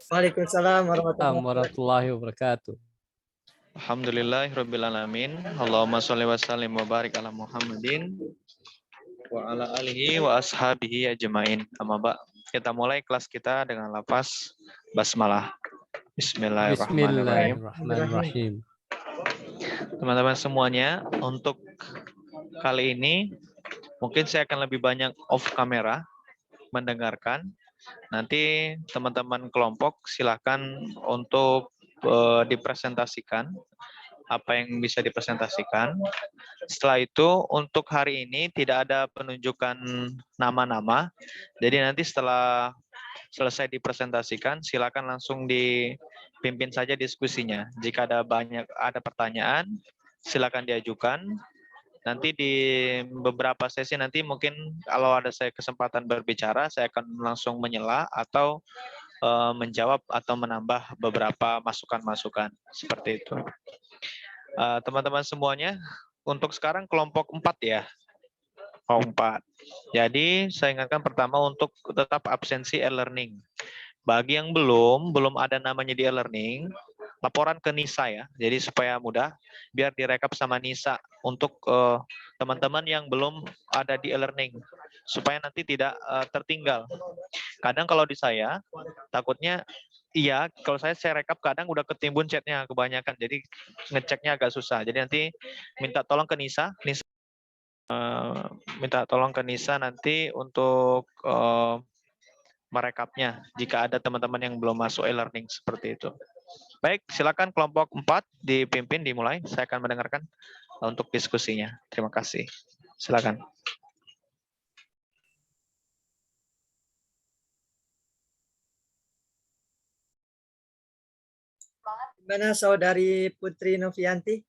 Waalaikumsalam warahmatullahi wabarakatuh. warahmatullahi wabarakatuh. Alhamdulillahirrabbilalamin. Allahumma sholli wa sallim wa barik ala Muhammadin wa ala alihi wa ashabihi ajmain. Amma ba'. Kita mulai kelas kita dengan lafaz basmalah. Bismillahirrahmanirrahim. Bismillahirrahmanirrahim. Teman-teman semuanya, untuk kali ini mungkin saya akan lebih banyak off kamera mendengarkan. Nanti teman-teman kelompok silakan untuk dipresentasikan apa yang bisa dipresentasikan. Setelah itu untuk hari ini tidak ada penunjukan nama-nama. Jadi nanti setelah selesai dipresentasikan silakan langsung dipimpin saja diskusinya. Jika ada pertanyaan silakan diajukan. Nanti di beberapa sesi nanti mungkin kalau ada saya kesempatan berbicara saya akan langsung menyela atau menjawab atau menambah beberapa masukan-masukan seperti itu. Teman-teman semuanya, untuk sekarang kelompok 4 ya. Kelompok 4. Jadi saya ingatkan pertama untuk tetap absensi e-learning. Bagi yang belum ada namanya di e-learning, laporan ke Nisa ya. Jadi supaya mudah, biar direkap sama Nisa untuk teman-teman yang belum ada di e-learning. Supaya nanti tidak tertinggal. Kadang kalau di saya, takutnya iya, kalau saya rekap kadang udah ketimbun chatnya kebanyakan, jadi ngeceknya agak susah. Jadi nanti minta tolong ke Nisa nanti untuk merekapnya jika ada teman-teman yang belum masuk e-learning seperti itu. Baik, silakan kelompok 4 dipimpin, dimulai. Saya akan mendengarkan untuk diskusinya. Terima kasih. Silakan. Gimana Saudari Putri Novianti?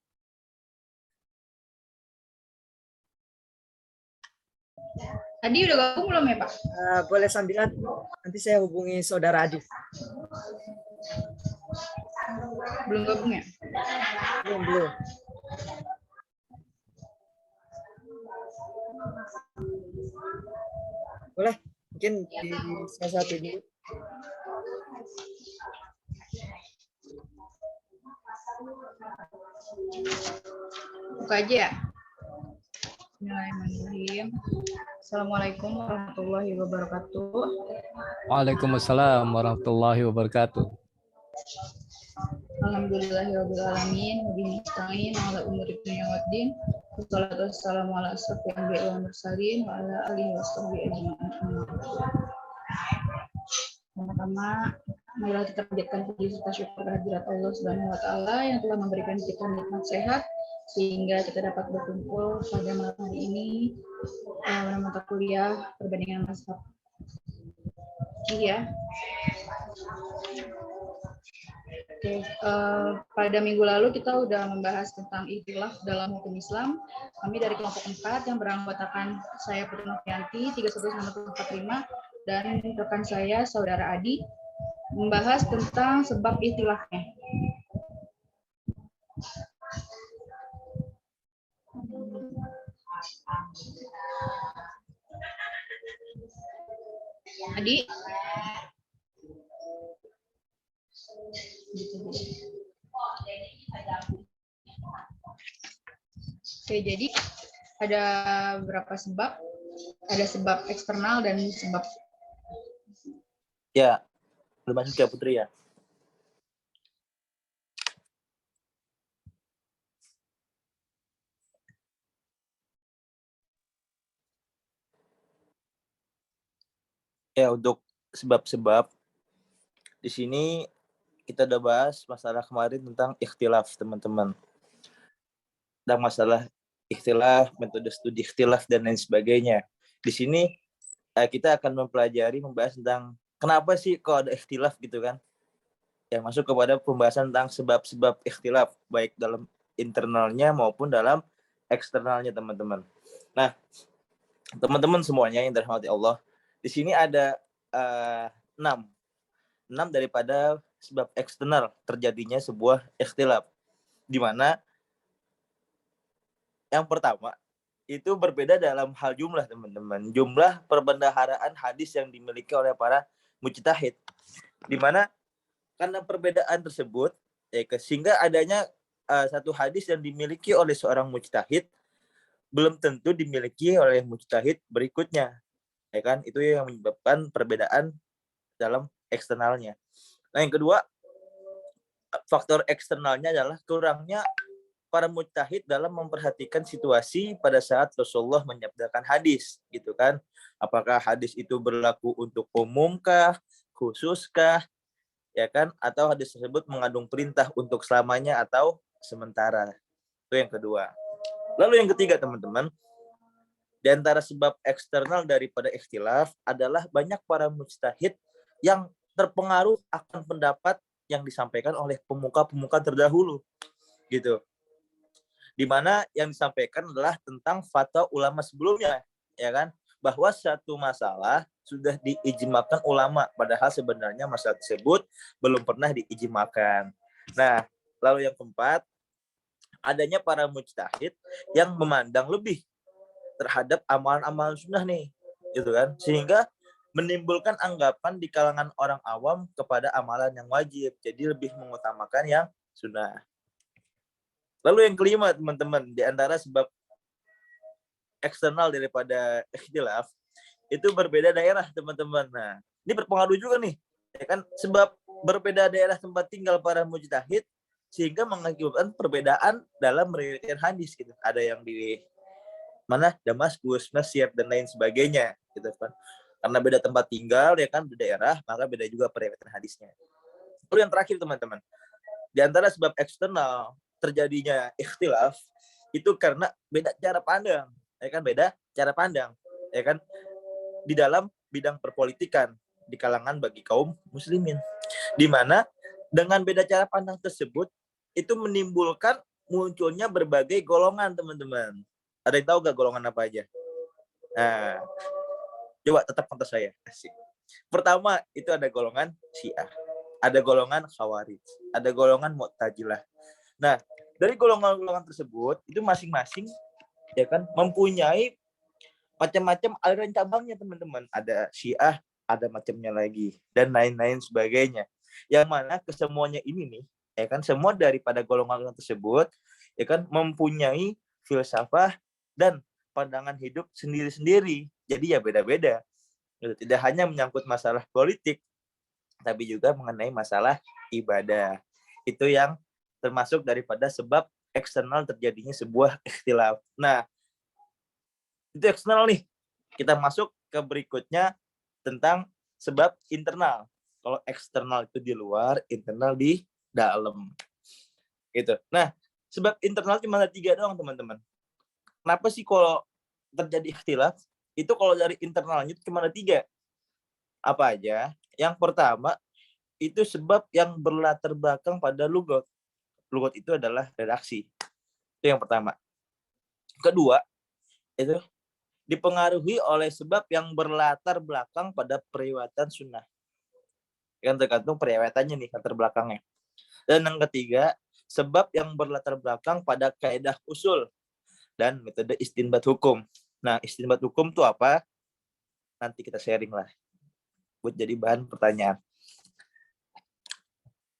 Tadi udah gabung belum ya Pak? Boleh sambilan, nanti saya hubungi Saudara Adi. Belum gabung ya? Belum. Boleh, mungkin di salah satu dulu. Buka aja ya. Bismillahirrahmanirrahim. Assalamualaikum warahmatullahi wabarakatuh. Waalaikumsalam warahmatullahi wabarakatuh. Alhamdulillahirabbil alamin wa bihi nasta'in ala umuri dunya waddin. Wassalatu wassalamu ala asyrofil anbiya'i wal mursalin wa ala alihi washabbihi ajma'in. Pertama, marilah kita panjatkan puji serta syukur kehadirat Allah Subhanahu wa taala yang telah memberikan kita nikmat sehat sehingga kita dapat berkumpul pada malam hari ini dalam mata kuliah perbandingan mazhab. Iya. Oke, pada minggu lalu kita sudah membahas tentang ikhtilaf dalam hukum Islam. Kami dari kelompok 4 yang beranggotakan saya Putri Novianti 3195 dan rekan saya Saudara Adi membahas tentang sebab ikhtilafnya. Adi. Oke, jadi ada berapa sebab? Ada sebab eksternal dan sebab. Ya, belum masuk ya Putri ya. Ya, untuk sebab-sebab di sini kita udah bahas masalah kemarin tentang ikhtilaf, teman-teman. Dan masalah ikhtilaf, metode studi ikhtilaf dan lain sebagainya. Di sini kita akan membahas tentang kenapa sih kok ada ikhtilaf gitu kan. Yang masuk kepada pembahasan tentang sebab-sebab ikhtilaf baik dalam internalnya maupun dalam eksternalnya, teman-teman. Nah, teman-teman semuanya yang dirahmati Allah, di sini ada 6 daripada sebab eksternal terjadinya sebuah ikhtilaf, di mana yang pertama itu berbeda dalam hal jumlah, teman-teman. Jumlah perbendaharaan hadis yang dimiliki oleh para mujtahid, di mana karena perbedaan tersebut, sehingga adanya satu hadis yang dimiliki oleh seorang mujtahid belum tentu dimiliki oleh mujtahid berikutnya, ya kan? Itu yang menyebabkan perbedaan dalam eksternalnya. Nah, yang kedua, faktor eksternalnya adalah kurangnya para mujtahid dalam memperhatikan situasi pada saat Rasulullah menyabdakan hadis, gitu kan? Apakah hadis itu berlaku untuk umumkah, khususkah, ya kan? Atau hadis tersebut mengandung perintah untuk selamanya atau sementara. Itu yang kedua. Lalu yang ketiga, teman-teman, di antara sebab eksternal daripada ikhtilaf adalah banyak para mujtahid yang terpengaruh akan pendapat yang disampaikan oleh pemuka-pemuka terdahulu, gitu. Di mana yang disampaikan adalah tentang fatwa ulama sebelumnya, ya kan? Bahwa satu masalah sudah diijmakan ulama, padahal sebenarnya masalah tersebut belum pernah diijmakan. Nah, lalu yang keempat, adanya para mujtahid yang memandang lebih terhadap amalan-amalan sunnah nih, gitu kan? Sehingga menimbulkan anggapan di kalangan orang awam kepada amalan yang wajib, jadi lebih mengutamakan yang sunnah. Lalu yang kelima, teman-teman, di antara sebab eksternal daripada ikhtilaf itu berbeda daerah, teman-teman. Nah, ini berpengaruh juga nih, ya kan? Sebab berbeda daerah tempat tinggal para mujtahid sehingga mengakibatkan perbedaan dalam meriwayatkan hadis, gitu. Ada yang di mana Damaskus, Mesir dan lain sebagainya, gitu kan. Karena beda tempat tinggal, ya kan, di daerah, maka beda juga periwayatan hadisnya. Lalu yang terakhir, teman-teman, di antara sebab eksternal terjadinya ikhtilaf itu karena beda cara pandang, ya kan, beda cara pandang, ya kan, di dalam bidang perpolitikan di kalangan bagi kaum muslimin, di mana dengan beda cara pandang tersebut itu menimbulkan munculnya berbagai golongan, teman-teman. Ada yang tahu gak golongan apa aja? Nah, coba tetap kontak saya. Asik. Pertama itu ada golongan Syiah, ada golongan Khawarij, ada golongan Mu'tazilah. Nah, dari golongan-golongan tersebut itu masing-masing, ya kan, mempunyai macam-macam aliran cabangnya, teman-teman. Ada Syiah, ada macamnya lagi, dan lain-lain sebagainya. Yang mana kesemuanya ini nih, ya kan, semua daripada golongan tersebut, ya kan, mempunyai filsafah dan pandangan hidup sendiri-sendiri. Jadi ya beda-beda. Tidak hanya menyangkut masalah politik, tapi juga mengenai masalah ibadah. Itu yang termasuk daripada sebab eksternal terjadinya sebuah ikhtilaf. Nah, itu eksternal nih. Kita masuk ke berikutnya tentang sebab internal. Kalau eksternal itu di luar, internal di dalam. Gitu. Nah, sebab internal cuma ada 3 doang, teman-teman. Kenapa sih kalau terjadi ikhtilaf? Itu kalau dari internalnya itu cuma ada 3. Apa aja? Yang pertama, itu sebab yang berlatar belakang pada lugat. Lugat itu adalah redaksi. Itu yang pertama. Kedua, itu dipengaruhi oleh sebab yang berlatar belakang pada periwayatan sunnah. Yang tergantung periwayatannya nih, latar belakangnya. Dan yang ketiga, sebab yang berlatar belakang pada kaidah usul dan metode istinbat hukum. Nah, istinbat hukum itu apa? Nanti kita sharing lah, buat jadi bahan pertanyaan.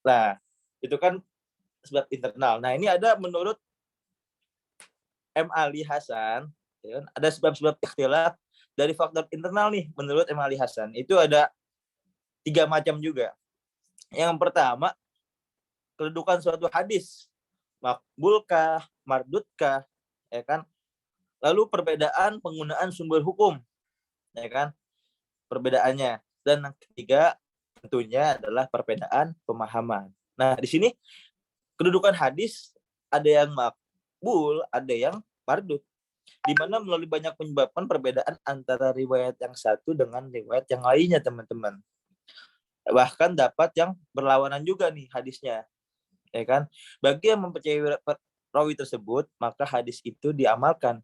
Nah, itu kan sebab internal. Nah, ini ada menurut M. Ali Hasan, ya kan, ada sebab-sebab ikhtilaf dari faktor internal nih, menurut M. Ali Hasan. Itu ada 3 macam juga. Yang pertama, kedudukan suatu hadis. Makbulkah, mardutkah, ya kan? Lalu perbedaan penggunaan sumber hukum, ya kan? Perbedaannya. Dan yang ketiga, tentunya adalah perbedaan pemahaman. Nah, di sini kedudukan hadis ada yang makbul, ada yang mardud, di mana melalui banyak menyebabkan perbedaan antara riwayat yang satu dengan riwayat yang lainnya, teman-teman. Bahkan dapat yang berlawanan juga nih hadisnya, ya kan? Bagi yang mempercayai rawi tersebut, maka hadis itu diamalkan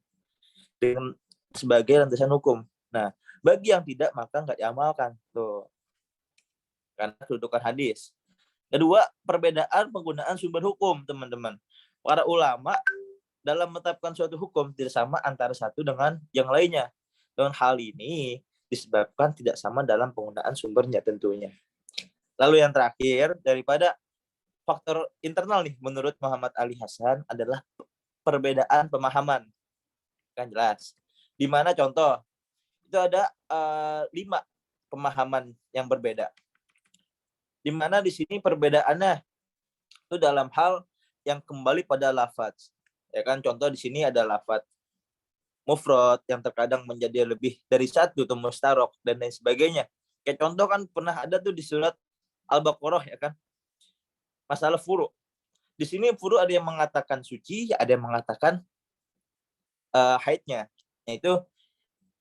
dengan sebagai landasan hukum. Nah, bagi yang tidak, maka nggak diamalkan tuh, karena kedudukan hadis. Kedua, perbedaan penggunaan sumber hukum, teman-teman. Para ulama dalam menetapkan suatu hukum tidak sama antara satu dengan yang lainnya. Dan hal ini disebabkan tidak sama dalam penggunaan sumbernya tentunya. Lalu yang terakhir, daripada faktor internal nih menurut Muhammad Ali Hasan adalah perbedaan pemahaman. Kan jelas. Di mana contoh, itu ada 5 pemahaman yang berbeda. Di mana di sini perbedaannya itu dalam hal yang kembali pada lafaz. Ya kan, contoh di sini ada lafaz mufrad yang terkadang menjadi lebih dari satu atau mustarok dan lain sebagainya. Kayak contoh kan pernah ada tuh di surat Al-Baqarah ya kan. Masalah furu. Di sini furu ada yang mengatakan suci, ada yang mengatakan haidnya. Yaitu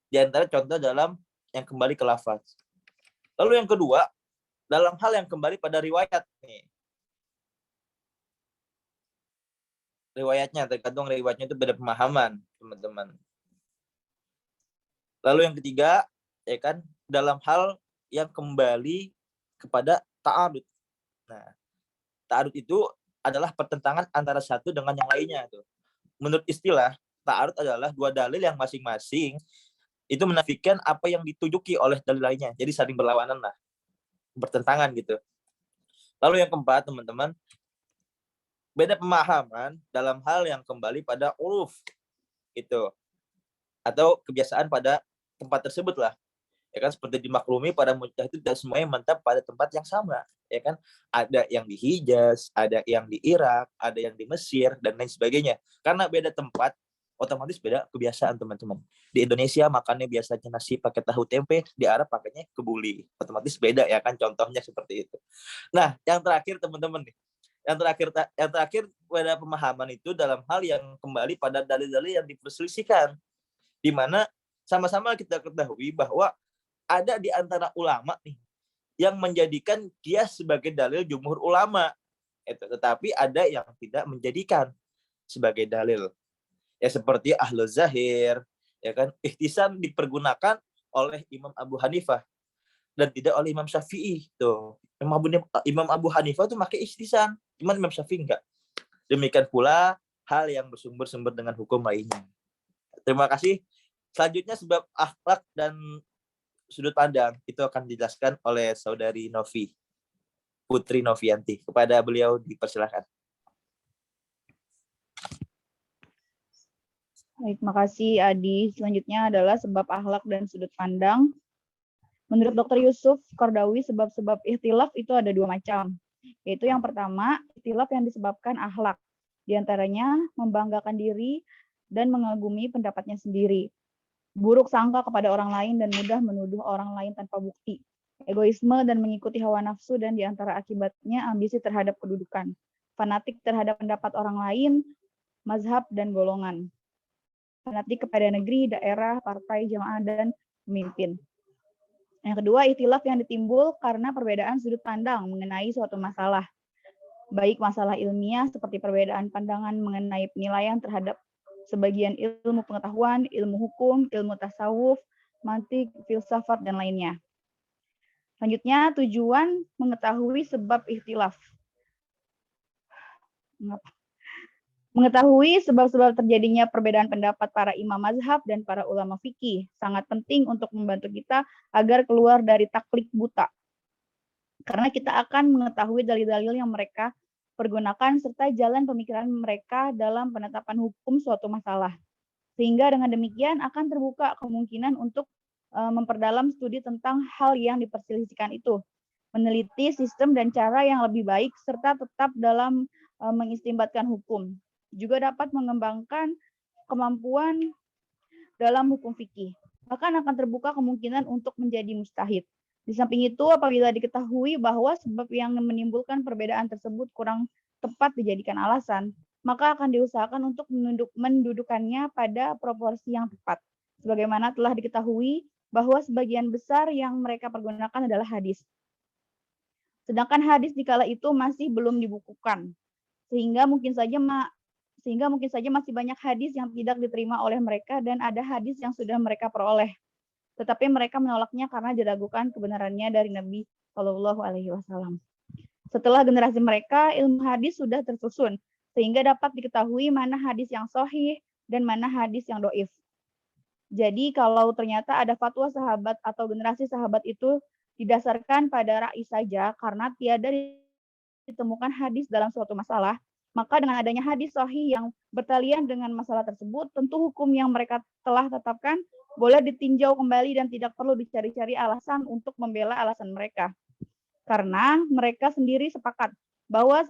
di antara contoh dalam yang kembali ke lafaz. Lalu yang kedua, dalam hal yang kembali pada riwayat nih. Riwayatnya, tergantung riwayatnya itu beda pemahaman, teman-teman. Lalu yang ketiga, ya kan, dalam hal yang kembali kepada ta'arud. Nah, ta'arud itu adalah pertentangan antara satu dengan yang lainnya tuh. Menurut istilah, ta'arud adalah dua dalil yang masing-masing itu menafikan apa yang ditujuki oleh dalil lainnya. Jadi saling berlawanan lah. Bertentangan gitu. Lalu yang keempat, teman-teman, beda pemahaman dalam hal yang kembali pada uruf itu atau kebiasaan pada tempat tersebut lah. Ya kan, seperti dimaklumi pada mujtahid itu tidak semuanya mantap pada tempat yang sama, ya kan? Ada yang di Hijaz, ada yang di Irak, ada yang di Mesir dan lain sebagainya. Karena beda tempat, otomatis beda kebiasaan, teman-teman. Di Indonesia makannya biasanya nasi pakai tahu tempe, di Arab pakainya kebuli. Otomatis beda ya kan, contohnya seperti itu. Nah, yang terakhir teman-teman nih. Yang terakhir pada pemahaman itu dalam hal yang kembali pada dalil-dalil yang diperselisihkan, di mana sama-sama kita ketahui bahwa ada di antara ulama nih yang menjadikan dia sebagai dalil jumhur ulama, tetapi ada yang tidak menjadikan sebagai dalil. Ya seperti ahlu zahir, ya kan, ihtisam dipergunakan oleh Imam Abu Hanifah dan tidak oleh Imam Syafi'i tuh. Imam Abu Hanifah tuh pakai ihtisam, cuman Imam Syafi'i enggak. Demikian pula hal yang bersumber dengan hukum lainnya. Terima kasih. Selanjutnya sebab akhlak dan sudut pandang itu akan dijelaskan oleh saudari Novi, Putri Novianti. Kepada beliau dipersilakan. Baik, makasih Adi. Selanjutnya adalah sebab akhlak dan sudut pandang. Menurut Dr. Yusuf Qardawi, sebab-sebab ikhtilaf itu ada 2 macam. Yaitu yang pertama, ikhtilaf yang disebabkan akhlak. Di antaranya membanggakan diri dan mengagumi pendapatnya sendiri. Buruk sangka kepada orang lain dan mudah menuduh orang lain tanpa bukti. Egoisme dan mengikuti hawa nafsu dan di antara akibatnya ambisi terhadap kedudukan. Fanatik terhadap pendapat orang lain, mazhab dan golongan. Fanatik kepada negeri, daerah, partai, jamaah, dan pemimpin. Yang kedua, ikhtilaf yang ditimbul karena perbedaan sudut pandang mengenai suatu masalah. Baik masalah ilmiah seperti perbedaan pandangan mengenai penilaian terhadap sebagian ilmu pengetahuan, ilmu hukum, ilmu tasawuf, mantik, filsafat, dan lainnya. Selanjutnya, tujuan mengetahui sebab ikhtilaf. Mengetahui sebab-sebab terjadinya perbedaan pendapat para imam mazhab dan para ulama fikih sangat penting untuk membantu kita agar keluar dari taklid buta. Karena kita akan mengetahui dalil-dalil yang mereka pergunakan serta jalan pemikiran mereka dalam penetapan hukum suatu masalah. Sehingga dengan demikian akan terbuka kemungkinan untuk memperdalam studi tentang hal yang diperselisihkan itu, meneliti sistem dan cara yang lebih baik serta tetap dalam mengistinbatkan hukum. Juga dapat mengembangkan kemampuan dalam hukum fikih. Bahkan akan terbuka kemungkinan untuk menjadi mujtahid. Di samping itu, apabila diketahui bahwa sebab yang menimbulkan perbedaan tersebut kurang tepat dijadikan alasan, maka akan diusahakan untuk mendudukannya pada proporsi yang tepat. Sebagaimana telah diketahui bahwa sebagian besar yang mereka pergunakan adalah hadis. Sedangkan hadis dikala itu masih belum dibukukan, sehingga mungkin saja masih banyak hadis yang tidak diterima oleh mereka dan ada hadis yang sudah mereka peroleh. Tetapi mereka menolaknya karena diragukan kebenarannya dari Nabi Shallallahu Alaihi Wasallam. Setelah generasi mereka, ilmu hadis sudah tersusun, sehingga dapat diketahui mana hadis yang sahih dan mana hadis yang doif. Jadi kalau ternyata ada fatwa sahabat atau generasi sahabat itu didasarkan pada ra'yi saja karena tiada ditemukan hadis dalam suatu masalah, maka dengan adanya hadis sahih yang bertalian dengan masalah tersebut, tentu hukum yang mereka telah tetapkan boleh ditinjau kembali dan tidak perlu dicari-cari alasan untuk membela alasan mereka. Karena mereka sendiri sepakat bahwa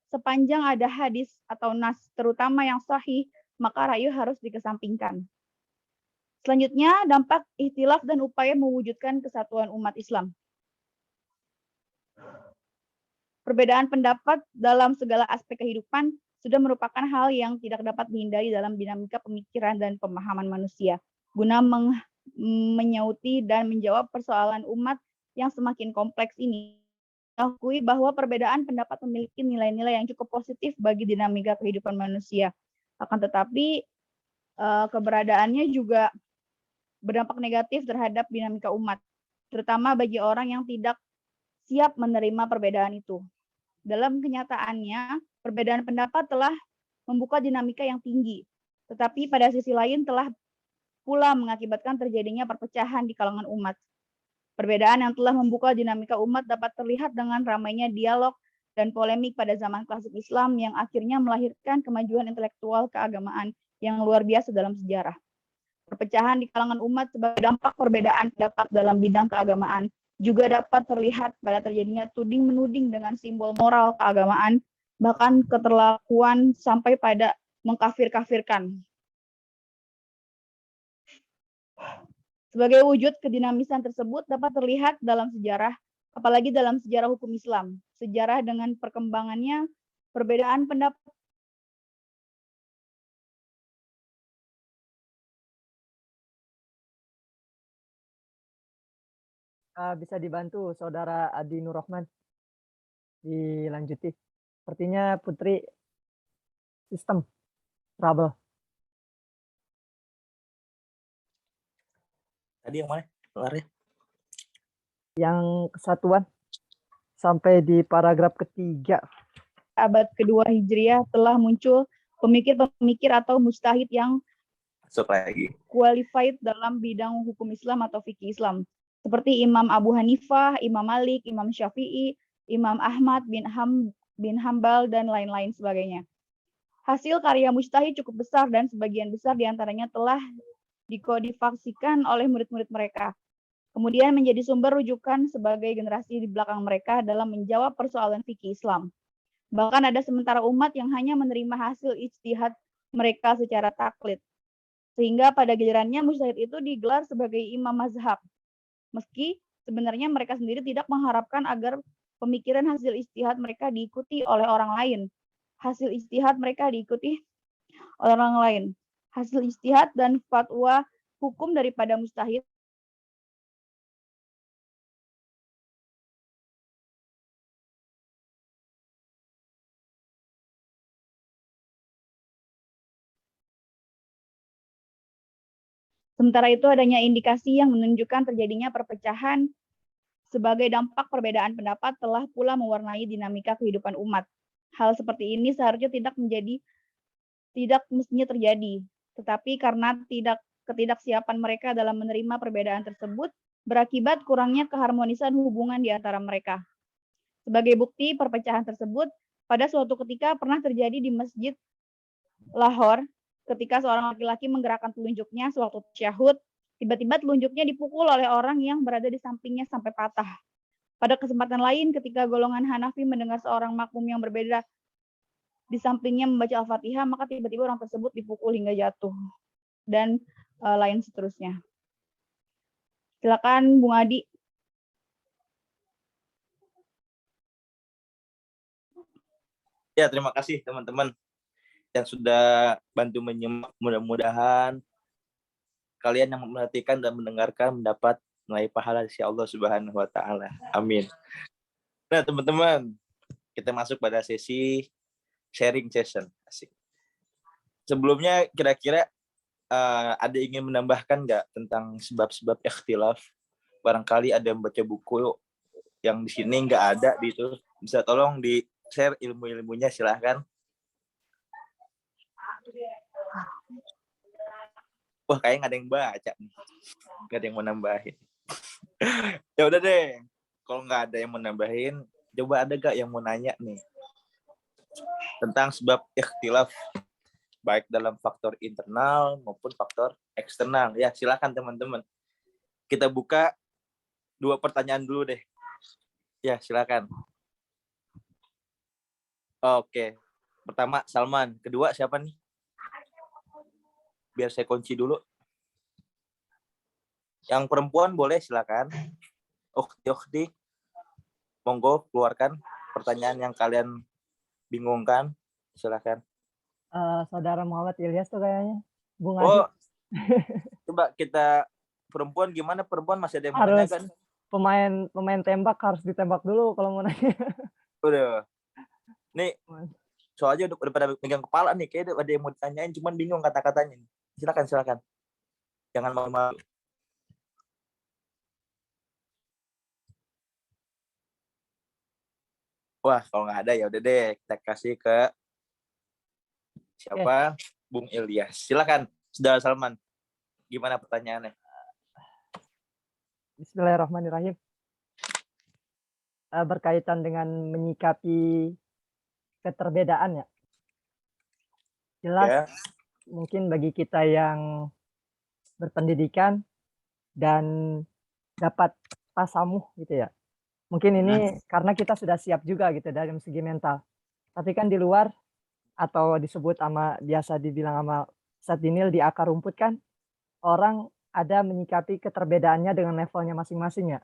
sepanjang ada hadis atau nas, terutama yang sahih, maka ra'yu harus dikesampingkan. Selanjutnya, dampak ikhtilaf dan upaya mewujudkan kesatuan umat Islam. Perbedaan pendapat dalam segala aspek kehidupan sudah merupakan hal yang tidak dapat dihindari dalam dinamika pemikiran dan pemahaman manusia, guna menyauti dan menjawab persoalan umat yang semakin kompleks ini. Akui bahwa perbedaan pendapat memiliki nilai-nilai yang cukup positif bagi dinamika kehidupan manusia. Akan tetapi, keberadaannya juga berdampak negatif terhadap dinamika umat, terutama bagi orang yang tidak siap menerima perbedaan itu. Dalam kenyataannya, perbedaan pendapat telah membuka dinamika yang tinggi, tetapi pada sisi lain telah pula mengakibatkan terjadinya perpecahan di kalangan umat. Perbedaan yang telah membuka dinamika umat dapat terlihat dengan ramainya dialog dan polemik pada zaman klasik Islam yang akhirnya melahirkan kemajuan intelektual keagamaan yang luar biasa dalam sejarah. Perpecahan di kalangan umat sebagai dampak perbedaan pendapat dalam bidang keagamaan juga dapat terlihat pada terjadinya tuding-menuding dengan simbol moral keagamaan, bahkan keterlakuan sampai pada mengkafir-kafirkan. Sebagai wujud kedinamisan tersebut dapat terlihat dalam sejarah, apalagi dalam sejarah hukum Islam. Sejarah dengan perkembangannya, perbedaan pendapat Bisa dibantu Saudara Adi Nurrohman. Dilanjuti. Sepertinya Putri sistem trouble. Tadi yang mana? Lari. Yang kesatuan sampai di paragraf ketiga. abad kedua Hijriah telah muncul pemikir-pemikir atau mujtahid yang Masuk lagi. qualified dalam bidang hukum Islam atau fikih Islam. Seperti Imam Abu Hanifah, Imam Malik, Imam Syafi'i, Imam Ahmad bin Hambal, dan lain-lain sebagainya. Hasil karya mujtahid cukup besar dan sebagian besar diantaranya telah dikodifasikan oleh murid-murid mereka. Kemudian menjadi sumber rujukan sebagai generasi di belakang mereka dalam menjawab persoalan fikih Islam. Bahkan ada sementara umat yang hanya menerima hasil ijtihad mereka secara taklid. Sehingga pada gilirannya mujtahid itu digelar sebagai imam mazhab. Meski sebenarnya mereka sendiri tidak mengharapkan agar pemikiran hasil ijtihad mereka diikuti oleh orang lain. Hasil ijtihad mereka diikuti oleh orang lain. Hasil ijtihad dan fatwa hukum daripada mujtahid Sementara itu adanya indikasi yang menunjukkan terjadinya perpecahan sebagai dampak perbedaan pendapat telah pula mewarnai dinamika kehidupan umat. Hal seperti ini seharusnya tidak mestinya terjadi, tetapi karena ketidaksiapan mereka dalam menerima perbedaan tersebut berakibat kurangnya keharmonisan hubungan di antara mereka. Sebagai bukti perpecahan tersebut, pada suatu ketika pernah terjadi di Masjid Lahore, ketika seorang laki-laki menggerakkan telunjuknya sewaktu tasyahud, tiba-tiba telunjuknya dipukul oleh orang yang berada di sampingnya sampai patah. Pada kesempatan lain, ketika golongan Hanafi mendengar seorang makmum yang berbeda di sampingnya membaca Al-Fatihah, maka tiba-tiba orang tersebut dipukul hingga jatuh. Dan lain seterusnya. Silakan Bung Adi. Ya, terima kasih teman-teman yang sudah bantu menyimak. Mudah-mudahan kalian yang memperhatikan dan mendengarkan mendapat nilai pahala dari Allah Subhanahu wa taala. Amin. Nah, teman-teman, kita masuk pada sesi sharing session. Asik. Sebelumnya kira-kira ada ingin menambahkan nggak tentang sebab-sebab ikhtilaf? Barangkali ada yang baca buku yang di sini nggak ada gitu. Bisa tolong di-share ilmu-ilmunya, silahkan. Wah, kayaknya nggak ada yang baca nih. Nggak ada yang mau nambahin. Ya udah deh. Kalau nggak ada yang mau nambahin, coba ada gak yang mau nanya nih tentang sebab ikhtilaf baik dalam faktor internal maupun faktor eksternal. Ya, silakan teman-teman. Kita buka 2 pertanyaan dulu deh. Ya, silakan. Oke. Pertama Salman, kedua siapa nih? Biar saya kunci dulu. Yang perempuan boleh silakan. Ukhti, monggo keluarkan pertanyaan yang kalian bingungkan. Silakan. Saudara Muhammad Ilyas tuh kayaknya. Bung Oh, Adi coba kita perempuan gimana? Perempuan masih ada yang mau harus nanya kan? pemain tembak harus ditembak dulu kalau mau nanya. Udah. Nih, soalnya udah pada megang kepala nih, kayak ada yang mau ditanyain, cuman bingung kata-katanya. Silakan. Jangan malu-malu. Wah, kalau nggak ada ya udah deh, kita kasih ke siapa? Bung Ilyas. Silakan, Saudara Salman. Gimana pertanyaannya? Bismillahirrahmanirrahim. Berkaitan dengan menyikapi keterbedaan ya. Jelas Ya. mungkin bagi kita yang berpendidikan dan dapat tasamuh gitu ya. Mungkin ini karena kita sudah siap juga gitu dari segi mental. Tapi kan di luar atau disebut biasa dibilang sama Ustadz Dinil di akar rumput kan orang ada menyikapi keterbedaannya dengan levelnya masing-masing ya.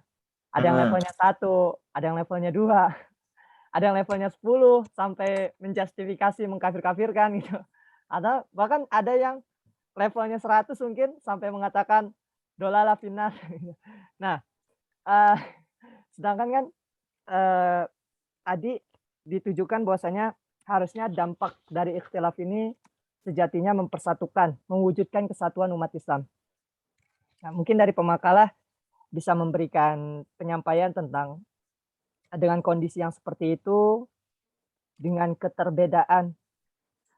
Ada yang levelnya 1, ada yang levelnya 2, ada yang levelnya 10 sampai menjustifikasi mengkafir-kafirkan gitu. Bahkan ada yang levelnya 100 mungkin sampai mengatakan dolala finnar. Nah, sedangkan kan tadi ditujukan bahwasanya harusnya dampak dari ikhtilaf ini sejatinya mempersatukan, mewujudkan kesatuan umat Islam. Nah, mungkin dari pemakalah bisa memberikan penyampaian tentang dengan kondisi yang seperti itu, dengan keterbedaan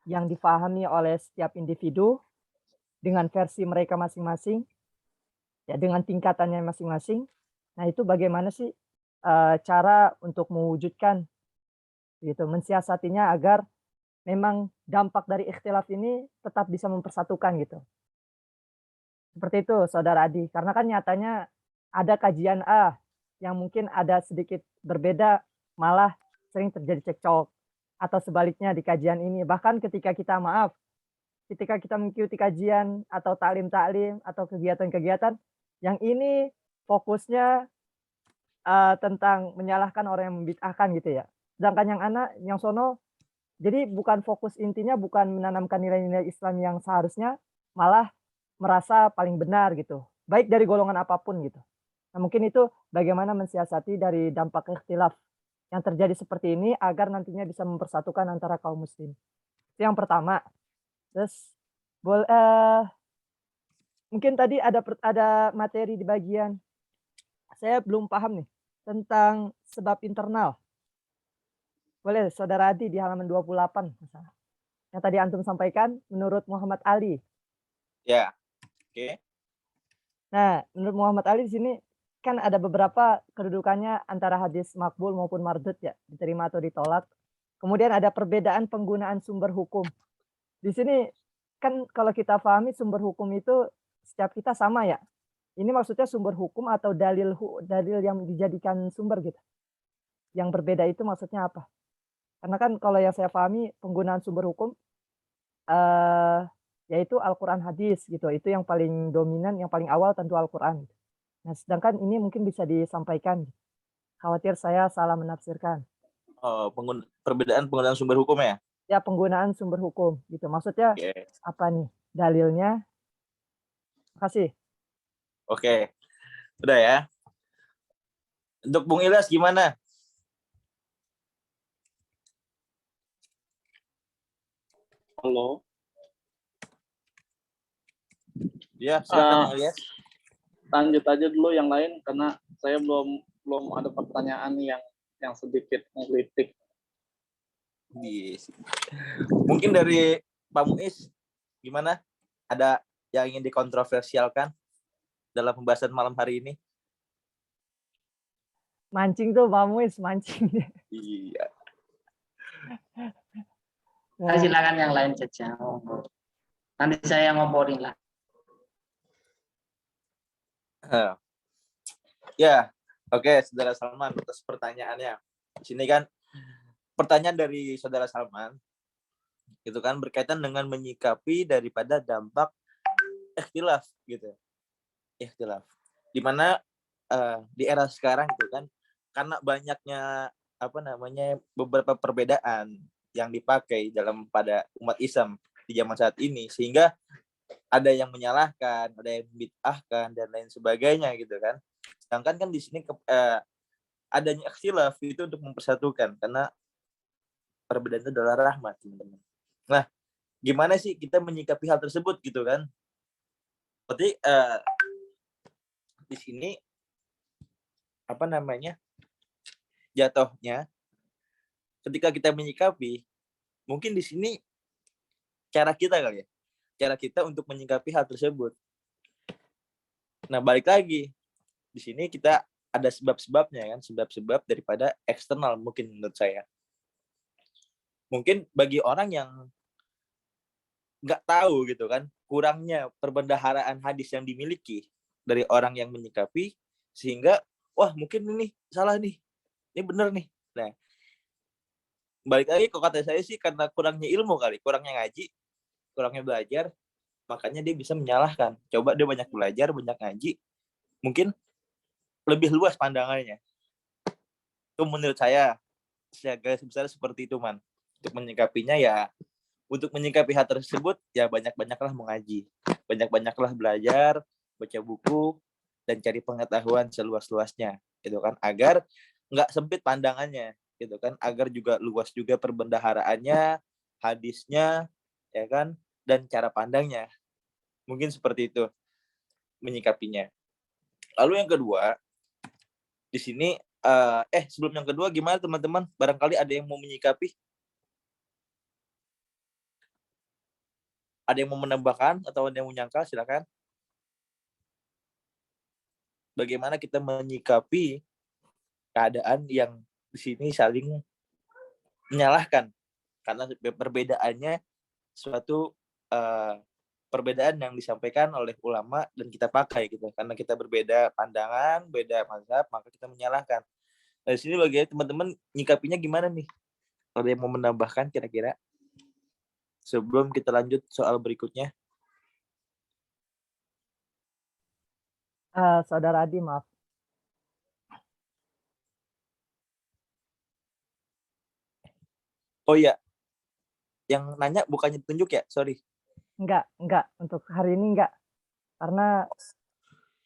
yang difahami oleh setiap individu, dengan versi mereka masing-masing, ya dengan tingkatannya masing-masing. Nah itu bagaimana sih cara untuk mewujudkan gitu, mensiasatinya agar memang dampak dari ikhtilaf ini tetap bisa mempersatukan gitu. Seperti itu Saudara Adi, karena kan nyatanya ada kajian A yang mungkin ada sedikit berbeda malah sering terjadi cekcok, atau sebaliknya di kajian ini bahkan ketika kita mengikuti kajian atau taklim atau kegiatan-kegiatan yang ini fokusnya tentang menyalahkan orang yang membid'ahkan gitu ya. Sedangkan yang sono jadi bukan fokus intinya bukan menanamkan nilai-nilai Islam yang seharusnya, malah merasa paling benar gitu. Baik dari golongan apapun gitu. Nah, mungkin itu bagaimana mensiasati dari dampak ikhtilaf yang terjadi seperti ini agar nantinya bisa mempersatukan antara kaum muslim. Itu yang pertama. Terus mungkin tadi ada materi di bagian saya belum paham nih tentang sebab internal. Boleh Saudara Adi di halaman 28 misalnya. Yang tadi antum sampaikan menurut Muhammad Ali. Ya. Oke. Nah, menurut Muhammad Ali di sini kan ada beberapa kedudukannya antara hadis makbul maupun mardud ya, diterima atau ditolak. Kemudian ada perbedaan penggunaan sumber hukum. Di sini kan kalau kita pahami sumber hukum itu setiap kita sama ya. Ini maksudnya sumber hukum atau dalil yang dijadikan sumber gitu. Yang berbeda itu maksudnya apa? Karena kan kalau yang saya pahami penggunaan sumber hukum yaitu Al-Quran hadis gitu. Itu yang paling dominan, yang paling awal tentu Al-Quran. Nah, sedangkan ini mungkin bisa disampaikan. Khawatir saya salah menafsirkan. Oh, perbedaan penggunaan sumber hukum ya? Ya, penggunaan sumber hukum gitu. Maksudnya apa nih dalilnya? Makasih. Oke. Udah ya. Untuk Bung Ilyas gimana? Halo. Ya, silakan Bung Ilyas. Lanjut aja dulu yang lain karena saya belum ada pertanyaan yang sedikit mengkritik. Yes. Mungkin dari Pak Muiz gimana? Ada yang ingin dikontroversialkan dalam pembahasan malam hari ini? Mancing tuh Pak Muis, mancing. Iya. Mau- Silakan yang lain saja. Nanti saya ngomporin lah. Ya, oke, Saudara Salman atas pertanyaannya. Di sini kan pertanyaan dari Saudara Salman itu kan berkaitan dengan menyikapi daripada dampak ikhtilaf gitu. Ikhtilaf. Di mana di era sekarang itu kan karena banyaknya beberapa perbedaan yang dipakai dalam pada umat Islam di zaman saat ini, sehingga ada yang menyalahkan, ada yang bid'ahkan dan lain sebagainya gitu kan. Sedangkan kan di sini adanya ikhtilaf itu untuk mempersatukan, karena perbedaan itu adalah rahmat, teman-teman. Nah, gimana sih kita menyikapi hal tersebut gitu kan? Berarti di sini jatuhnya ketika kita menyikapi, mungkin di sini cara kita kali ya, cara kita untuk menyikapi hal tersebut. Nah, balik lagi di sini kita ada sebab-sebabnya kan, sebab-sebab daripada eksternal mungkin menurut saya. Mungkin bagi orang yang nggak tahu gitu kan, kurangnya perbendaharaan hadis yang dimiliki dari orang yang menyikapi, sehingga wah mungkin ini salah nih, ini benar nih. Nah, balik lagi kok kata saya sih karena kurangnya ilmu kali, kurangnya ngaji, kurangnya belajar, makanya dia bisa menyalahkan. Coba dia banyak belajar, banyak ngaji, mungkin lebih luas pandangannya. Itu menurut saya garis besar seperti itu, Man. Untuk menyikapinya ya, untuk menyikapi hal tersebut ya banyak-banyaklah mengaji, banyak-banyaklah belajar, baca buku, dan cari pengetahuan seluas-luasnya, gitu kan, agar nggak sempit pandangannya, gitu kan, agar juga luas juga perbendaharaannya, hadisnya, ya kan, dan cara pandangnya. Mungkin seperti itu menyikapinya. Lalu yang kedua, di sini sebelum yang kedua gimana teman-teman? Barangkali ada yang mau menyikapi? Ada yang mau menambahkan atau ada yang mau menyangkal? Silakan. Bagaimana kita menyikapi keadaan yang di sini saling menyalahkan karena perbedaannya suatu perbedaan yang disampaikan oleh ulama dan kita pakai gitu, karena kita berbeda pandangan, beda mazhab, maka kita menyalahkan. Nah, di sini bagaimana teman-teman nyikapinya gimana nih? Ada yang mau menambahkan kira-kira sebelum kita lanjut soal berikutnya? Saudara Adi, maaf. Oh iya, yang nanya bukannya tunjuk ya, sorry. Enggak, untuk hari ini enggak. Karena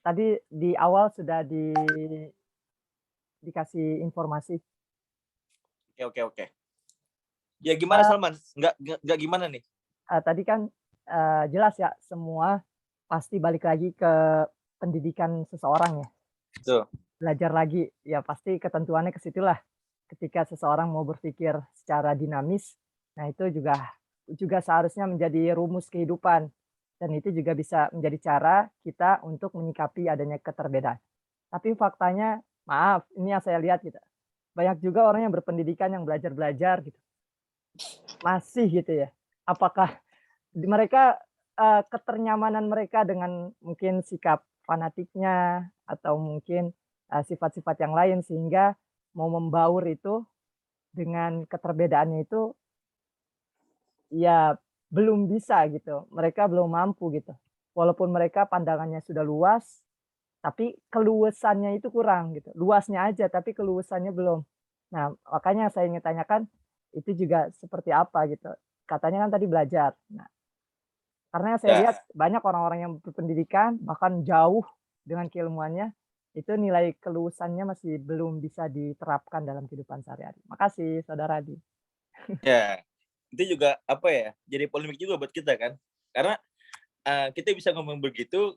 tadi di awal sudah dikasih informasi. Oke. Ya gimana Salman? Enggak gimana nih? Tadi kan jelas ya, semua pasti balik lagi ke pendidikan seseorang ya. Betul. Belajar lagi, ya pasti ketentuannya ke situlah. Ketika seseorang mau berpikir secara dinamis, nah itu juga seharusnya menjadi rumus kehidupan. Dan itu juga bisa menjadi cara kita untuk menyikapi adanya keterbedaan. Tapi faktanya, maaf, ini yang saya lihat gitu. Banyak juga orang yang berpendidikan yang belajar-belajar gitu. Masih gitu ya. Apakah mereka keternyamanan mereka dengan mungkin sikap fanatiknya atau mungkin sifat-sifat yang lain sehingga mau membaur itu dengan keterbedaannya itu ya belum bisa gitu. Mereka belum mampu gitu. Walaupun mereka pandangannya sudah luas, tapi keluasannya itu kurang gitu. Luasnya aja tapi keluasannya belum. Nah, makanya saya ingin tanyakan itu juga seperti apa gitu. Katanya kan tadi belajar. Nah, karena saya lihat banyak orang-orang yang berpendidikan bahkan jauh dengan keilmuannya, itu nilai keluasannya masih belum bisa diterapkan dalam kehidupan sehari-hari. Makasih, Saudara Adi. Ya, itu juga jadi polemik juga buat kita kan. Karena kita bisa ngomong begitu,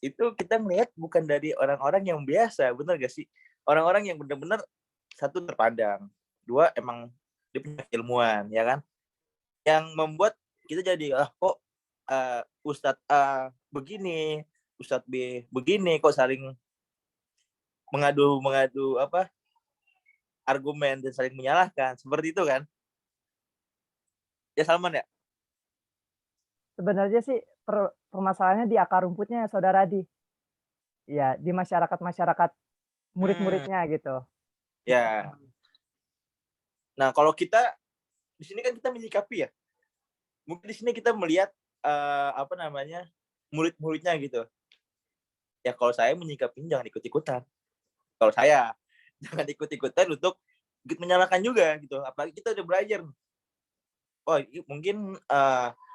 itu kita melihat bukan dari orang-orang yang biasa, benar gak sih? Orang-orang yang benar-benar satu terpandang, dua emang dia punya ilmuwan, ya kan? Yang membuat kita jadi kok Ustadz A begini, Ustadz B begini, kok saling mengadu apa argumen dan saling menyalahkan seperti itu kan ya Salman ya. Sebenarnya sih permasalahannya di akar rumputnya Saudara Adi. Ya, di masyarakat murid-muridnya gitu. Ya. Nah, kalau kita di sini kan kita menyikapi ya. Mungkin di sini kita melihat apa namanya? Murid-muridnya gitu. Ya kalau saya menyikapinya jangan ikut-ikutan. Kalau saya jangan ikut-ikutan untuk ikut menyalahkan juga gitu. Apalagi kita udah belajar. Oh, mungkin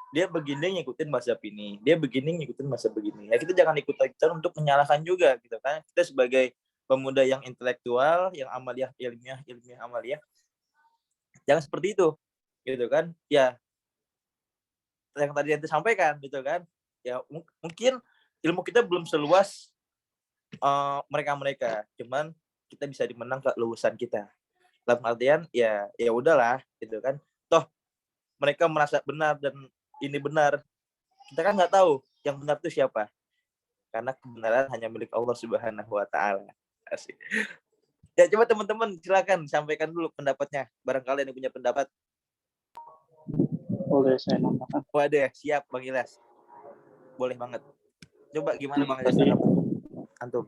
dia begini ngikutin mazhab ini, dia begini ngikutin mazhab begini. Ya kita jangan ikut-ikutan untuk menyalahkan juga gitu kan. Kita sebagai pemuda yang intelektual, yang amaliyah, ilmiah amaliyah, jangan seperti itu gitu kan. Ya yang tadi yang disampaikan gitu kan. Ya mungkin ilmu kita belum seluas mereka-mereka, cuman kita bisa dimenang ke lulusan kita. Dalam artian ya udahlah gitu kan. Toh mereka merasa benar dan ini benar, kita kan nggak tahu yang benar itu siapa, karena kebenaran hanya milik Allah Subhanahu Wa Taala. Ya coba teman-teman silakan sampaikan dulu pendapatnya, barangkali yang punya pendapat. Boleh saya nambahkan? Waduh, siap Bang Ilyas, boleh banget. Coba gimana Bang Ilyas antum?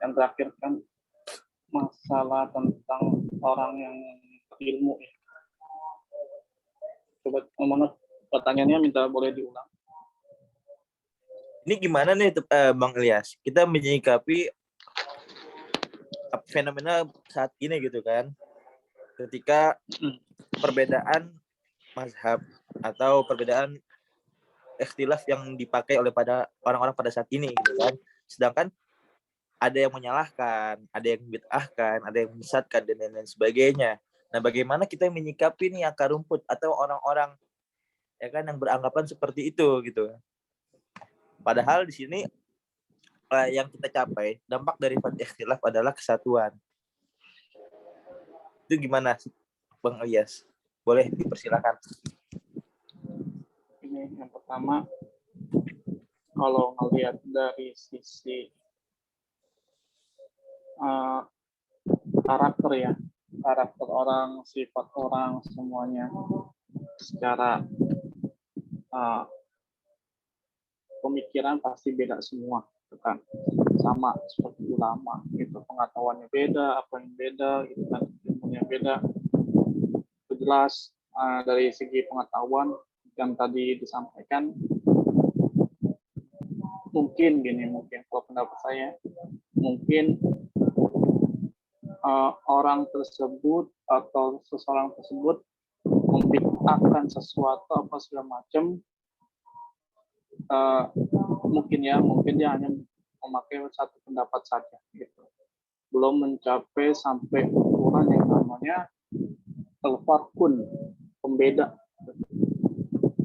Yang terakhir kan masalah tentang orang yang ilmu ya. Coba ngomong pertanyaannya minta boleh diulang. Ini gimana nih Bang Ilyas? Kita menyikapi fenomena saat ini gitu kan. Ketika perbedaan mazhab atau perbedaan ikhtilaf yang dipakai oleh pada orang-orang pada saat ini gitu kan. Sedangkan ada yang menyalahkan, ada yang bid'ahkan, ada yang menyesatkan dan lain-lain sebagainya. Nah, bagaimana kita menyikapi nih akar rumput atau orang-orang ya kan yang beranggapan seperti itu gitu. Padahal di sini yang kita capai dampak dari ikhtilaf adalah kesatuan. Itu gimana Bang Ilyas? Boleh dipersilakan. Ini yang pertama, kalau ngelihat dari sisi karakter ya, karakter orang, sifat orang, semuanya secara pemikiran pasti beda semua, kan? Sama seperti ulama, gitu, pengetahuannya beda, apa yang beda, gitu kan, ilmunya beda. Jelas dari segi pengetahuan yang tadi disampaikan, mungkin kalau pendapat saya, mungkin orang tersebut atau seseorang tersebut membid'ahkan sesuatu apa segala macam, mungkin dia hanya memakai satu pendapat saja gitu, belum mencapai sampai ukuran yang namanya al-farqun, pembeda.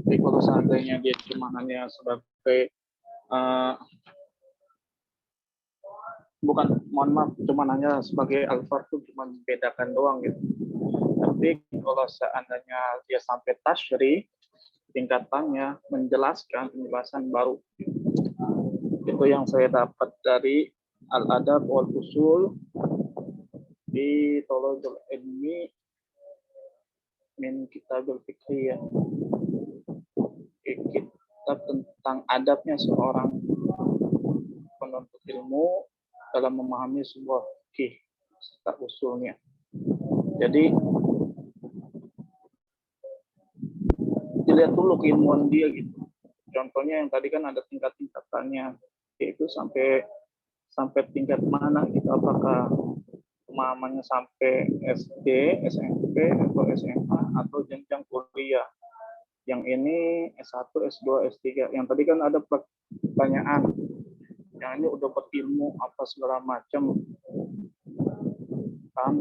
Jadi kalau seandainya dia cuma hanya sebagai cuma hanya sebagai al-farqun, cuma membedakan doang gitu. Tapi kalau seandainya dia sampai tasyri, tingkatannya penjelasan baru. Itu yang saya dapat dari Al-Adab wal Usul di Tologul Ilmi min Kitabul Fiqhiyah. Kitab tentang adabnya seorang penuntut ilmu dalam memahami sebuah fikih serta usulnya. Jadi dilihat dulu keilmuan dia gitu. Contohnya yang tadi kan ada tingkat-tingkatannya, yaitu sampai tingkat mana gitu, apakah pemahamannya sampai SD, SMP, atau SMA, atau jenjang kuliah. Yang ini S1, S2, S3. Yang tadi kan ada pertanyaan, yang ini udah berilmu apa segala macam, kan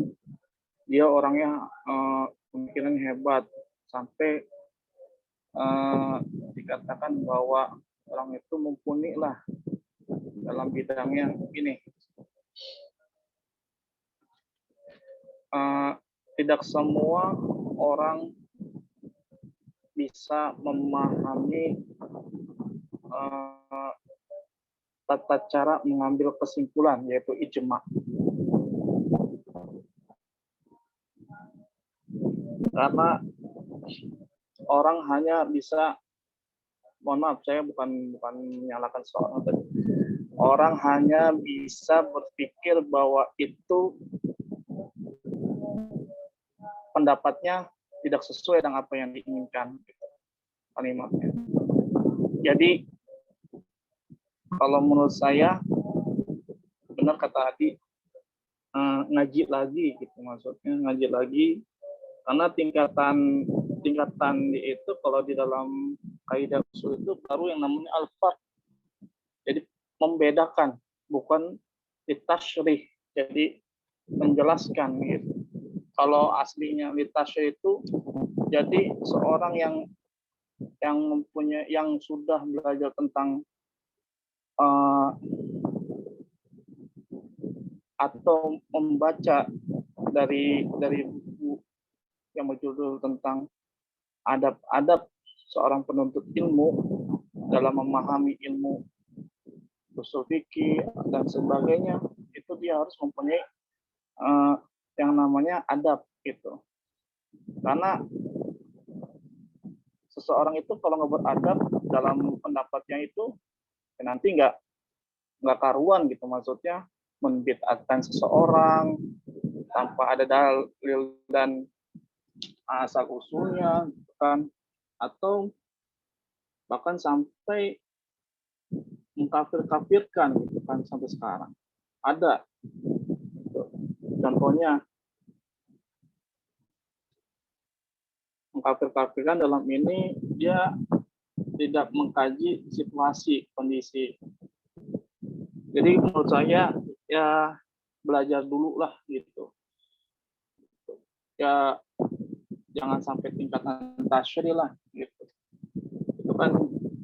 dia orangnya pemikiran hebat, sampai dikatakan bahwa orang itu mumpuni lah dalam bidangnya ini. Tidak semua orang bisa memahami tata cara mengambil kesimpulan, yaitu ijma. Karena orang hanya bisa, mohon maaf, saya bukan menyalahkan seorang tadi. Orang hanya bisa berpikir bahwa itu pendapatnya tidak sesuai dengan apa yang diinginkan kalimatnya. Jadi kalau menurut saya benar kata Adi, ngaji lagi gitu, maksudnya ngaji lagi, karena tingkatan itu kalau di dalam kaidah usul itu baru yang namanya al-farq. Jadi membedakan, bukan litasyrih, jadi menjelaskan gitu. Kalau aslinya litasyrih itu jadi seorang yang sudah belajar tentang atau membaca dari buku yang berjudul tentang adab-adab seorang penuntut ilmu dalam memahami ilmu usul fikih dan sebagainya, itu dia harus mempunyai yang namanya adab gitu. Karena seseorang itu kalau nggak beradab dalam pendapatnya itu ya nanti nggak karuan gitu, maksudnya membid'atkan seseorang tanpa ada dalil dan asal usulnya kan, atau bahkan sampai mengkafir-kafirkan gitu kan, sampai sekarang ada gitu. Contohnya mengkafir-kafirkan dalam ini dia tidak mengkaji situasi kondisi. Jadi menurut saya ya belajar dulu lah gitu. Ya jangan sampai tingkatan tasyri lah gitu. Itu kan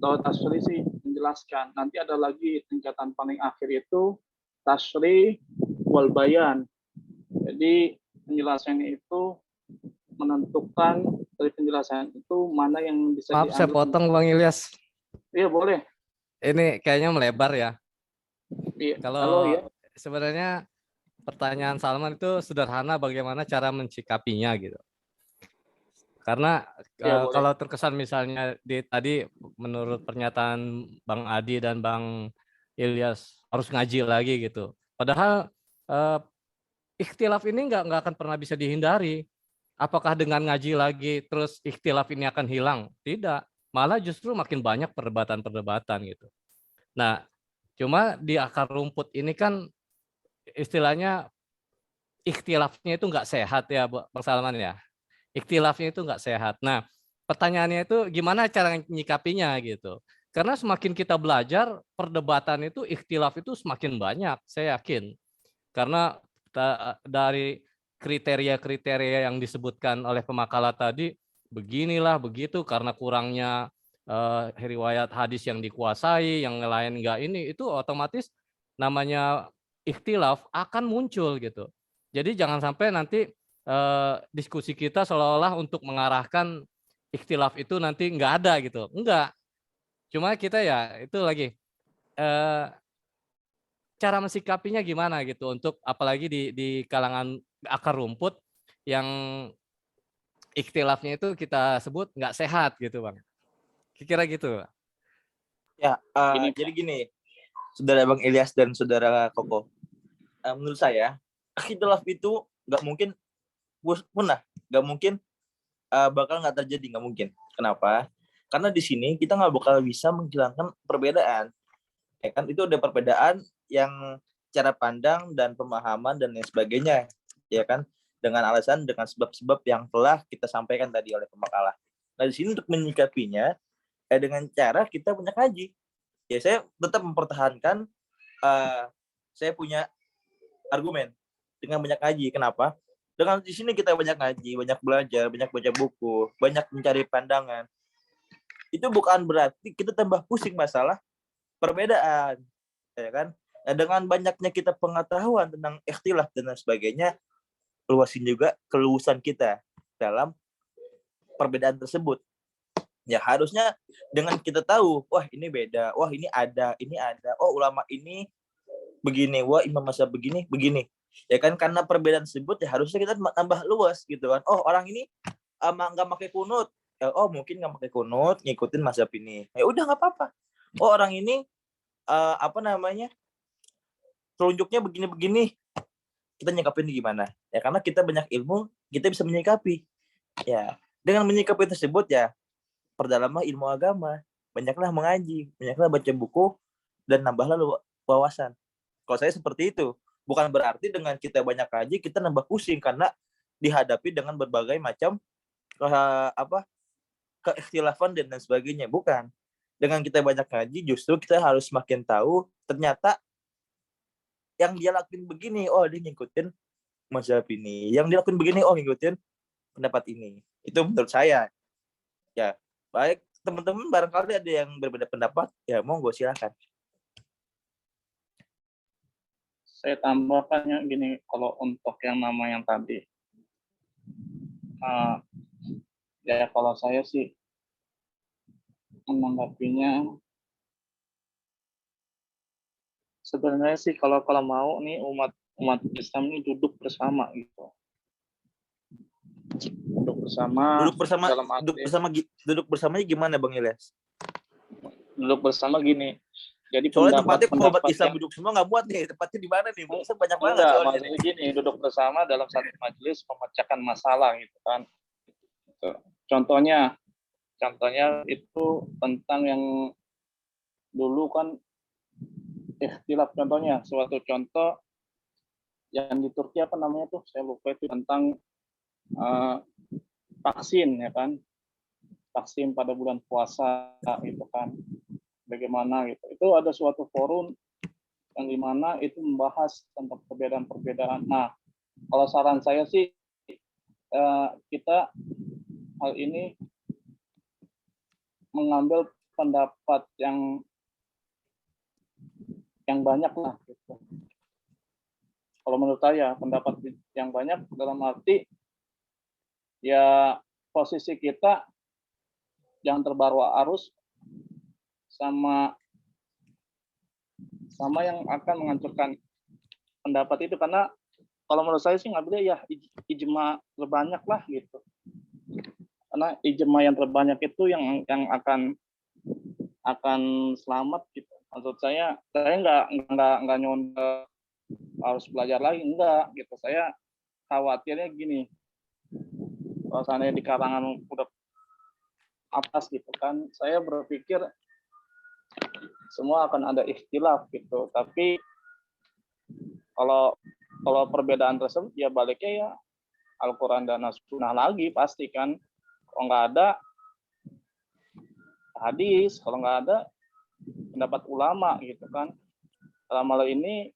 kalau tasyri sih menjelaskan. Nanti ada lagi tingkatan paling akhir itu tasyri wal bayan. Jadi penjelasannya itu menentukan dari penjelasan itu mana yang bisa Maaf saya potong Bang Ilyas. Iya boleh. Ini kayaknya melebar ya. Iya. Kalau ya. sebenarnya pertanyaan Salman itu sederhana, bagaimana cara mencikapinya gitu. Karena Ya, kalau terkesan misalnya tadi menurut pernyataan Bang Adi dan Bang Ilyas harus ngaji lagi gitu. Padahal ikhtilaf ini nggak akan pernah bisa dihindari. Apakah dengan ngaji lagi terus ikhtilaf ini akan hilang? Tidak. Malah justru makin banyak perdebatan-perdebatan gitu. Nah, cuma di akar rumput ini kan istilahnya ikhtilafnya itu nggak sehat ya Bang Salman ya. Ikhtilafnya itu nggak sehat. Nah, pertanyaannya itu gimana cara nyikapinya gitu. Karena semakin kita belajar, perdebatan itu, ikhtilaf itu semakin banyak, saya yakin. Karena dari kriteria-kriteria yang disebutkan oleh pemakalah tadi, beginilah, begitu, karena kurangnya riwayat hadis yang dikuasai, yang lain enggak ini, itu otomatis namanya ikhtilaf akan muncul gitu. Jadi jangan sampai nanti diskusi kita seolah-olah untuk mengarahkan ikhtilaf itu nanti enggak ada gitu. Enggak. Cuma kita ya itu lagi cara mensikapinya gimana gitu, untuk apalagi di kalangan akar rumput yang ikhtilafnya itu kita sebut nggak sehat gitu Bang. Kira gitu. Ya, jadi gini, saudara Bang Ilyas dan saudara Koko, menurut saya ikhtilaf itu nggak mungkin punah, nggak mungkin bakal nggak terjadi, nggak mungkin. Kenapa? Karena di sini kita nggak bakal bisa menghilangkan perbedaan. Ya kan, itu ada perbedaan yang cara pandang dan pemahaman dan lain sebagainya, ya kan, dengan alasan, dengan sebab-sebab yang telah kita sampaikan tadi oleh pemakalah. Nah di sini untuk menyikapinya dengan cara kita banyak ngaji. Ya saya tetap mempertahankan saya punya argumen dengan banyak ngaji. Kenapa? Dengan di sini kita banyak ngaji, banyak belajar, banyak baca buku, banyak mencari pandangan. Itu bukan berarti kita tambah pusing masalah perbedaan, ya kan? Nah, dengan banyaknya kita pengetahuan tentang ikhtilaf dan sebagainya, luasin juga keluasan kita dalam perbedaan tersebut. Ya harusnya dengan kita tahu, wah ini beda, wah ini ada, oh ulama ini begini, wah imam mazhab begini, begini. Ya kan karena perbedaan tersebut ya harusnya kita tambah luas gitu kan. Oh orang ini nggak pakai kunut, oh mungkin nggak pakai kunut, ngikutin mazhab ini. Ya udah nggak apa-apa. Oh orang ini telunjuknya begini-begini, kita nyikapin gimana? Ya karena kita banyak ilmu, kita bisa menyikapi. Ya dengan menyikapi tersebut ya perdalaman ilmu agama, banyaklah mengaji, banyaklah baca buku, dan nambahlah wawasan. Kalau saya seperti itu, bukan berarti dengan kita banyak kaji kita nambah pusing karena dihadapi dengan berbagai macam keikhtilafan dan lain sebagainya. Bukan. Dengan kita banyak kaji, justru kita harus makin tahu ternyata yang dia lakuin begini, oh dia ngikutin mazhab ini. Yang dia lakuin begini, oh ngikutin pendapat ini. Itu menurut saya. Ya, baik teman-teman barangkali ada yang berbeda pendapat, ya monggo silakan. Saya tambahkannya gini, kalau untuk yang nama yang tadi, ya kalau saya sih menanggapinya sebenarnya sih kalau mau nih umat Islam ini duduk bersama gitu. Duduk bersamanya gimana Bang Ilyas? Duduk bersama gini. Jadi soalnya tempatnya kalau umat Islam yang duduk semua nggak muat nih. Tempatnya di mana nih? Bisa banyak banget enggak, soalnya maksudnya gini, duduk bersama dalam satu majelis memecahkan masalah gitu kan. Contohnya itu tentang yang dulu kan ikhtilaf, contohnya suatu contoh yang di Turki apa namanya tuh, saya lupa, itu tentang vaksin ya kan, vaksin pada bulan puasa gitu kan, bagaimana gitu. Itu ada suatu forum yang dimana itu membahas tentang perbedaan-perbedaan. Nah, kalau saran saya sih kita hal ini mengambil pendapat yang banyak lah gitu. Kalau menurut saya pendapat yang banyak dalam arti ya posisi kita yang terbawa arus sama yang akan menghancurkan pendapat itu, karena kalau menurut saya sih ngambilnya ya ijma terbanyak lah gitu, karena ijma yang terbanyak itu yang akan selamat gitu. Maksud saya nggak nyontek harus belajar lagi, enggak gitu. Saya khawatirnya gini, kalau seandainya di kalangan udah atas gitu kan, saya berpikir semua akan ada ikhtilaf gitu. Tapi kalau perbedaan tersebut ya baliknya ya Al-Quran dan As-Sunnah lagi pasti kan. Kalau nggak ada hadis, kalau nggak ada pendapat ulama gitu kan. Dalam hal ini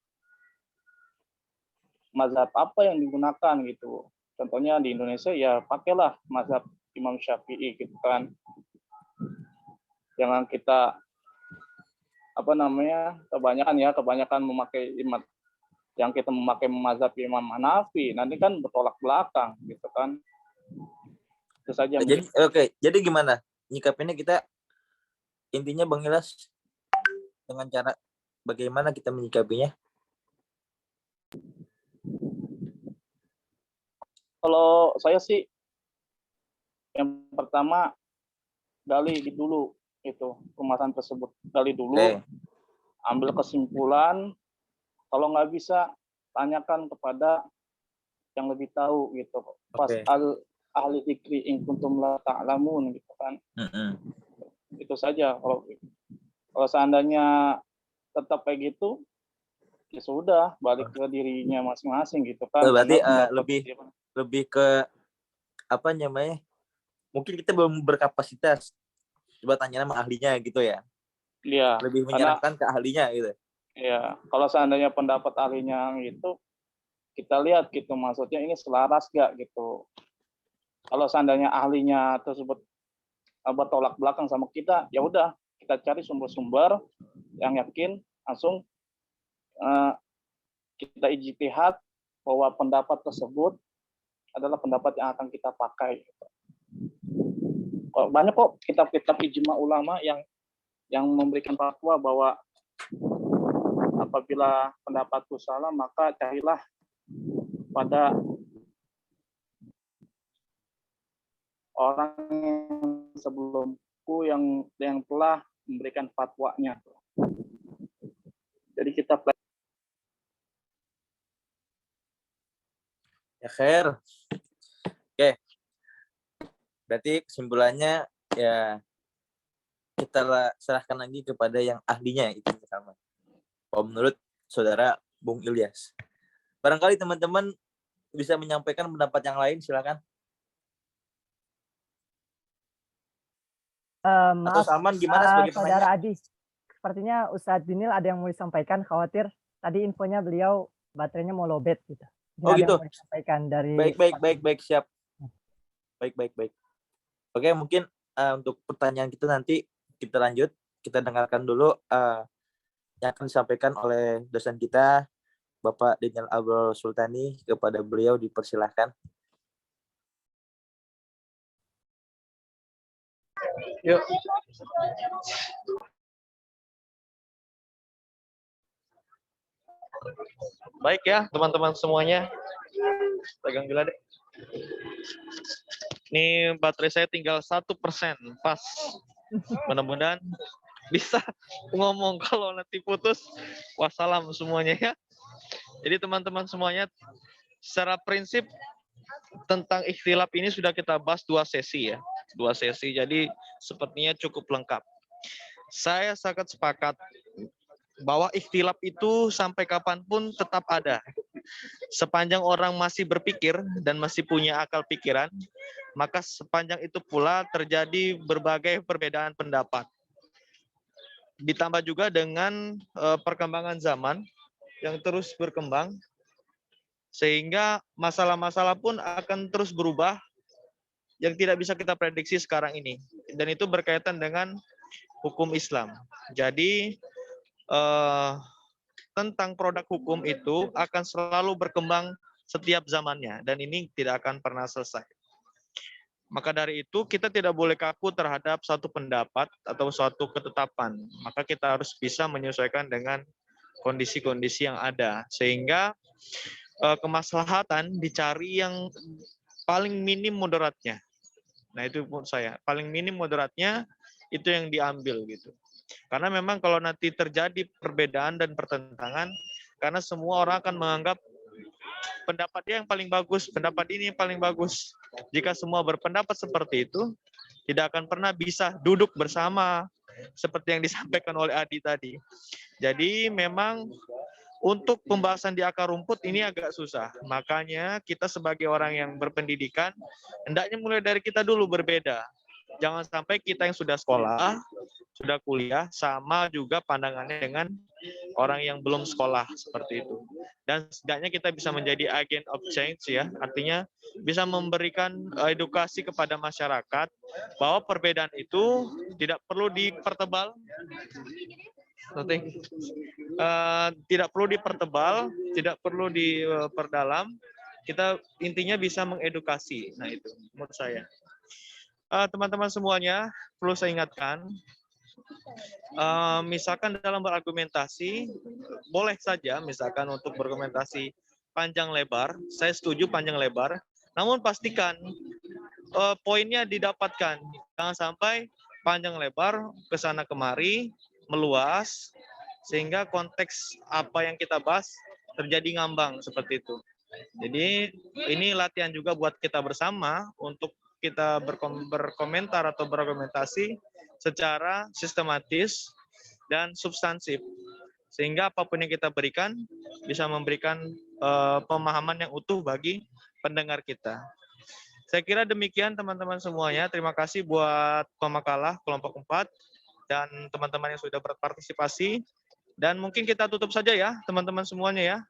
mazhab apa yang digunakan gitu. Contohnya di Indonesia ya pakailah mazhab Imam Syafi'i gitu kan. Jangan kita kebanyakan memakai yang kita memakai mazhab Imam Hanafi, nanti kan bertolak belakang gitu kan. Itu saja. Jadi gimana nyikapinnya kita, intinya Bang Ilyas, dengan cara bagaimana kita menyikapinya? Kalau saya sih yang pertama gali dulu itu pembahasan tersebut, gali dulu, ambil kesimpulan. Kalau nggak bisa tanyakan kepada yang lebih tahu gitu. Fas'al ahli dzikri in kuntum la ta'lamun gitu kan. Itu saja. Kalau seandainya tetap kayak gitu, ya sudah balik ke dirinya masing-masing gitu kan. Berarti lebih ke apa namanya? Mungkin kita belum berkapasitas. Coba tanya sama ahlinya gitu ya. Iya. Lebih menyerahkan ke ahlinya gitu. Iya. Kalau seandainya pendapat ahlinya gitu, kita lihat gitu, maksudnya ini selaras gak gitu. Kalau seandainya ahlinya tersebut bertolak belakang sama kita, ya udah kita cari sumber-sumber yang yakin, langsung kita ijtihad bahwa pendapat tersebut adalah pendapat yang akan kita pakai. banyak kok kitab-kitab ijma ulama yang memberikan fatwa bahwa apabila pendapatku salah maka carilah pada orang yang sebelumku yang telah memberikan fatwanya. Jadi kita Ya khair. Oke. Berarti kesimpulannya ya kita serahkan lagi kepada yang ahlinya itu sama. Kalau menurut saudara Bung Ilyas. Barangkali teman-teman bisa menyampaikan pendapat yang lain, silakan. Atau Maaf, Salman gimana sebagai Saudara penanya? Adi. Sepertinya Ustadz Dinil ada yang mau disampaikan, khawatir. Tadi infonya beliau baterainya mau lowbat gitu. Oh Ada gitu. yang mau disampaikan dari Baik, siap. Baik. Oke, mungkin untuk pertanyaan kita nanti kita lanjut. Kita dengarkan dulu yang akan disampaikan oleh dosen kita, Bapak Daniel Abrol Sultani. Kepada beliau dipersilahkan. Yuk. Baik ya, teman-teman semuanya. Pegang dulu deh. Ini baterai saya tinggal 1% pas. Mudah-mudahan bisa ngomong. Kalau nanti putus, wassalam semuanya ya. Jadi teman-teman semuanya, secara prinsip tentang ikhtilaf ini sudah kita bahas 2 sesi ya. 2 sesi, jadi sepertinya cukup lengkap. Saya sangat sepakat bahwa ikhtilaf itu sampai kapanpun tetap ada. Sepanjang orang masih berpikir dan masih punya akal pikiran, maka sepanjang itu pula terjadi berbagai perbedaan pendapat. Ditambah juga dengan perkembangan zaman yang terus berkembang, sehingga masalah-masalah pun akan terus berubah yang tidak bisa kita prediksi sekarang ini. Dan itu berkaitan dengan hukum Islam. Jadi tentang produk hukum itu akan selalu berkembang setiap zamannya, dan ini tidak akan pernah selesai. Maka dari itu kita tidak boleh kaku terhadap suatu pendapat atau suatu ketetapan. Maka kita harus bisa menyesuaikan dengan kondisi-kondisi yang ada, sehingga kemaslahatan dicari yang paling minim moderatnya. Nah itu menurut saya, paling minim moderatnya itu yang diambil gitu. Karena memang kalau nanti terjadi perbedaan dan pertentangan, karena semua orang akan menganggap pendapat dia yang paling bagus, pendapat ini yang paling bagus. Jika semua berpendapat seperti itu, tidak akan pernah bisa duduk bersama seperti yang disampaikan oleh Adi tadi. Jadi memang untuk pembahasan di akar rumput ini agak susah. Makanya kita sebagai orang yang berpendidikan, hendaknya mulai dari kita dulu berbeda. Jangan sampai kita yang sudah sekolah, sudah kuliah, sama juga pandangannya dengan orang yang belum sekolah, seperti itu. Dan setidaknya kita bisa menjadi agent of change ya, artinya bisa memberikan edukasi kepada masyarakat bahwa perbedaan itu tidak perlu dipertebal, tidak perlu dipertebal, tidak perlu diperdalam. Kita intinya bisa mengedukasi. Nah itu menurut saya. Teman-teman semuanya, perlu saya ingatkan, misalkan dalam berargumentasi, boleh saja misalkan untuk berargumentasi panjang lebar, saya setuju panjang lebar, namun pastikan poinnya didapatkan. Jangan sampai panjang lebar, kesana kemari, meluas, sehingga konteks apa yang kita bahas terjadi ngambang seperti itu. Jadi ini latihan juga buat kita bersama untuk kita berkomentar atau berargumentasi secara sistematis dan substansif, sehingga apapun yang kita berikan bisa memberikan pemahaman yang utuh bagi pendengar kita. Saya kira demikian teman-teman semuanya. Terima kasih buat pemakalah kelompok 4 dan teman-teman yang sudah berpartisipasi. Dan mungkin kita tutup saja ya teman-teman semuanya ya.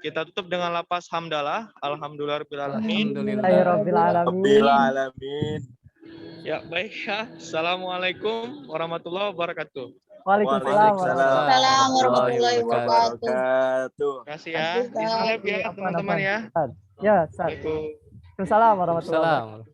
Kita tutup dengan lafaz hamdalah. Alhamdulillahirrahmanirrahim. Alhamdulillahirrahmanirrahim. Ya, baik ya. Assalamualaikum warahmatullahi wabarakatuh. Waalaikumsalam warahmatullahi wabarakatuh. Terima kasih ya. Izin ya teman-teman ya. Ya, Ustaz. Waalaikumsalam warahmatullahi wabarakatuh. Salam.